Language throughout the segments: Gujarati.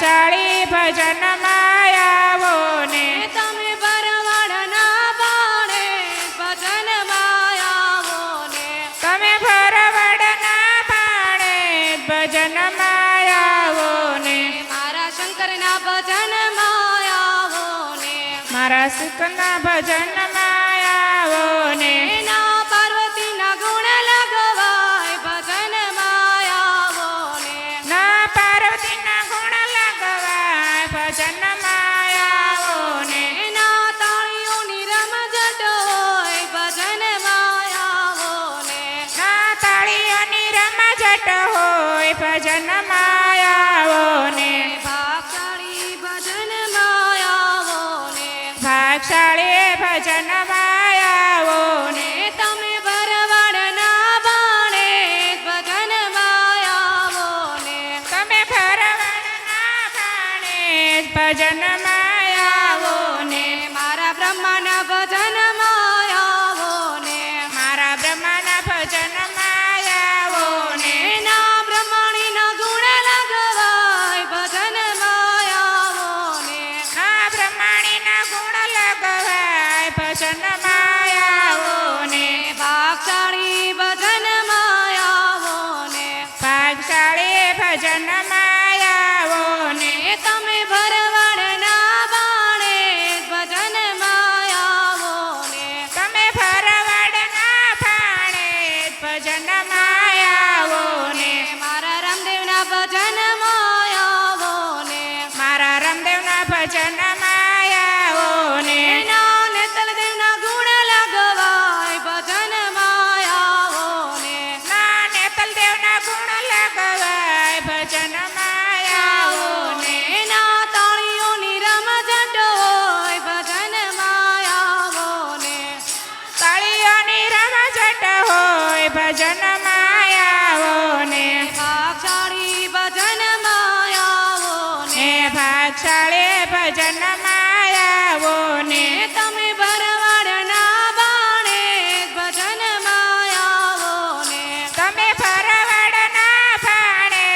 ભાગશાળી ભજનમાં આવો ને તમે ભરવાડના બાણે ભજનમાં આવો ને તમે ભરવાડના બાણે ભજનમાં આવો ને મારા શંકરના ભજનમાં આવો ને મારા શંકરના ભજનમાં આવો ને ના પાર્વતીના ગુણ લગવાય ભજનમાં આવો ને ના પાર્વતીના ગુણ લગવાય ભજનમાં આવો ને ના તાળીઓની રમઝટ હોય ભજનમાં આવો ને ના તાળીઓની રમઝટ હોય ભજનમાં આવો ને ભાગશાળી ભજનમાં આવો ને ભાગશાળી ભજનમાં આવો ને તમે ભરવાડના બાણે ભજનમાં આવો ને તમે ભરવાડના બાણે ભજનમાં આવો ને મારા બ્રહ્માના ભજનમાં આવો ને મારા બ્રહ્માના ભજનમાં આવો ને ના બ્રહ્માણીના ગુણ લગવાય ભજનમાં આવો ને ના બ્રહ્માણીના ગુણ લગવાય ભજનમાં આવો ને ભાગશાળી ભજનમાં આવો ને ભાગશાળી ભજનમાં આવો ને તમે ભરવાડના બાણે ભજનમાં આવો ને તમે ભરવાડના બાણે ભજનમાં આવો ને મારા રામદેવના ભજનમાં આવો ને મારા રામદેવના ભજનમાં આવો ને નાને તલદેવના ગુણ લગવાય ભજનમાં આવો ને નાને તલદેવના ગુણ લગવાય ભજનમાં આવો ને ના તાળીઓની રમઝટ હોય ભજનમાં આવો ને તાળીઓની રમઝટ હોય ભજનમાં આવો ને ભાગશાળી ભજનમાં આવો ને ને ભાગશાળી ભજનમાં આવો ને તમે ભરવાડના બાણે ભજનમાં આવો ને તમે ભરવાડના બાણે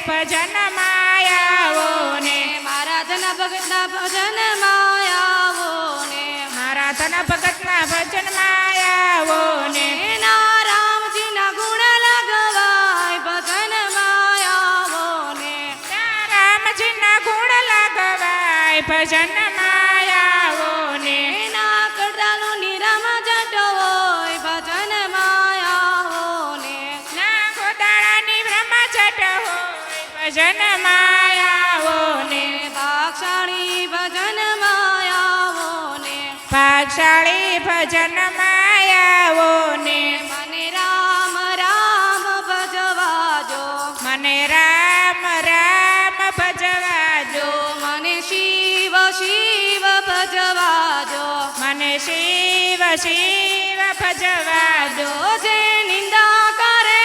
ભજનમાં આવો ને મારા ધન ભગતના ભજનમાં આવો ને મારા ધન ભગતના ભજનમાં આવો ને ના રામજીના ગુણ લગવાય ભજનમાં આવો ને ત્યાં રામજીના ગુણ લગવાય ભજનમાં આવો ને ના કડાલોની રમઝટ હોય ભજનમાં આવો ને ના ગોદાળાની બ્રહ્મચટ હોય ભજનમાં આવો ને ભાગશાળી ભજનમાં આવો ને ભાગશાળી ભજનમાં આવો ને મને રામ રામ ભજવાજો મને રામ રામ ભજવાજો મને શિવ શિવ ભજવાજો મને શિવ શિવ ભજવાજો જે નિંદા કરે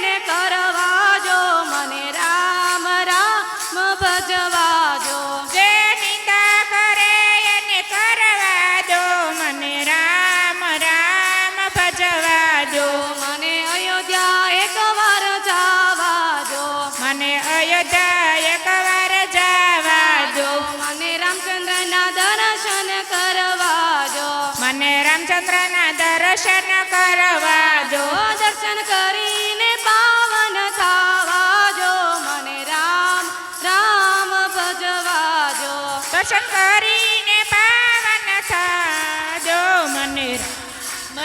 ને કરવાજો મને રામ રામ ભજવાજો જે નિંદા કરે એને કરવા દો મને રામ રામ ભજવાજો મને અયોધ્યા એકવાર જાવાજો મને અયોધ્યા એકવાર જવા દો મને રામચંદ્રના દર્શન કરવાજો મને રામચંદ્રના દર્શન કરવા દો દર્શન કરીને પાવન થાવાજો મને રામ રામ ભજવાજો દર્શન કરીને પાવન થાજો મને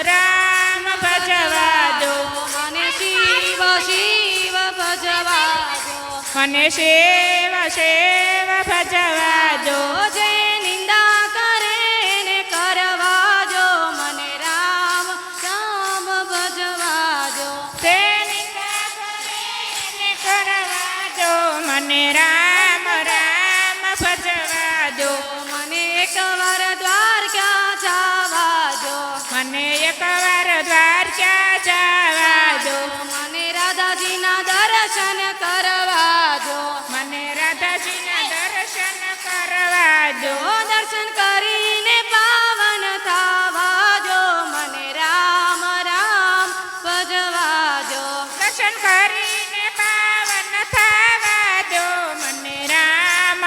રામ ભજવા દો મને શિવ શિવ ભજવાજો મને શિવ શિવ ભજવા દો જે નિંદા કરે ને કરવાજો મને રામ રામ ભજવાજો તે નિંદા કરે એને કરવા દો મને રામ રામ ભજવા દો મને એકવાર દ્વારકા જાવાજો મને એકવાર દ્વારકા જવા દો મને રાધાજીના દર્શન કરવાજો મને રાધાજીના દર્શન કરવા દો દર્શન કરીને પાવન થાવાજો મને રામ રામ ભજવાજો દર્શન કરીને પાવન થવા દો મને રામ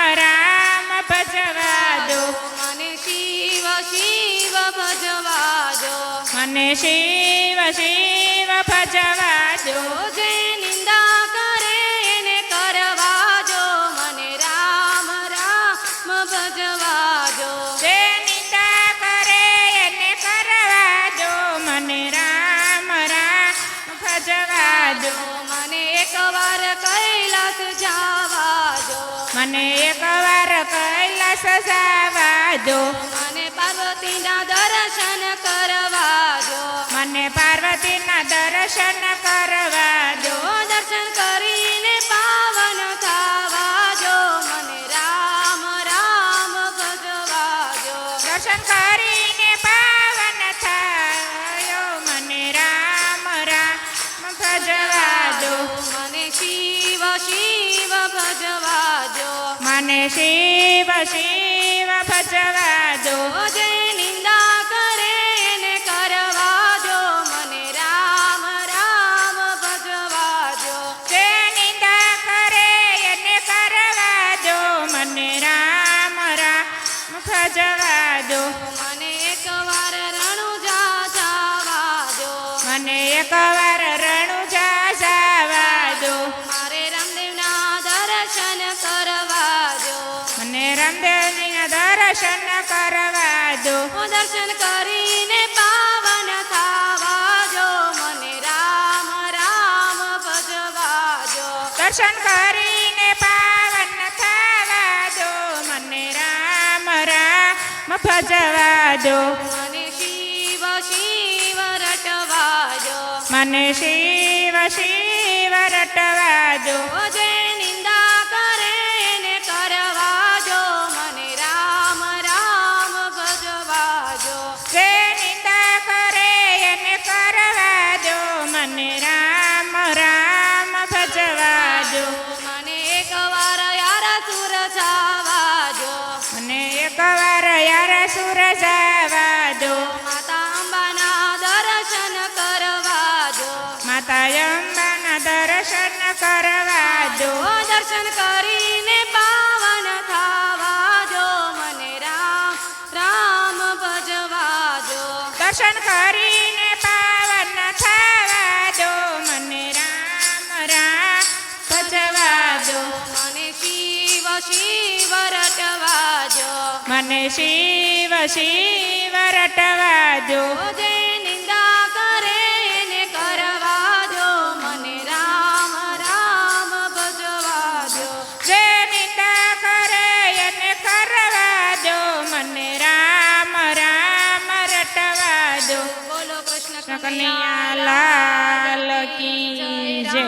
શિવ શિવ ભજવા દો. જે નિંદા કરે એને કરવા જો, મને રામ રામ ભજવા જો. જે નિંદા કરે એને કરવા દો, મને રામ રામ ભજવા દો. મને એકવાર કૈલાસ જાવા જો, મને એકવાર કૈલાસ જવા દો. મને પાર્વતીના દર્શન કરવા જો. મને પાર્વતીના દર્શન કરવા દો. દર્શન કરીને પાવન થવા જો, મને રામ રામ ભજવા જો. દર્શન કરીને પાવન થયો, મને રામ રામ ભજવા દો. મને શિવ શિવ ભજવા જો. મને શિવ શિવ ભજવા દો. જે નિંદા કરે એને કરવા જો, મને રામ રામ ભજવા જો. જે નિંદા કરે એને કરવા દો, મને રામ રામ ભજવા દો. મને એકવાર રણુજા જાવા જો. મને એકવાર રણુજા જવા દો. મારે રામદેવના દર્શન કરવા જો. મને રામદેવજીના દર્શન કરવા દો. દર્શન કરીને પાવન થવા જો, મને રામ રામ ભજવા જો. દર્શન કરીને પાવન થવા દો, મને રામ રામ ભજવા દો. મને શિવ શિવ રટવા જો. મને શિવ શિવ રટવા દો. જે નિંદા કરે એને કરવા જો, મને રામ રામ ભજવા જો. જે નિંદા કરે એને કરવા દો, મને રામ રામ ભજવા દો. મને એકવાર યાર સુર જાવા જો. મને એકવાર યાર સુર જવા દો. માતા અંબાના દર્શન કરવા જો. માતા અંબાના દર્શન કરવા દો. દર્શન કરીને પાવન થવા જો, મને રામ રામ ભજવા જો. દર્શન કરીને પાવન થવા દો, મને રામ રામ ભજવા દો. મને શિવ શિવ રટવા જો. મને શિવ શિવ રટવા દો. જે નિંદા કરે એને કરવા જો, મને રામ રામ ભજવા જો. જે નિંદા કરે એને કરવા દો, મને રામ રામ રટવા દો. બોલો કૃષ્ણ કનૈયા લાલ કી જય.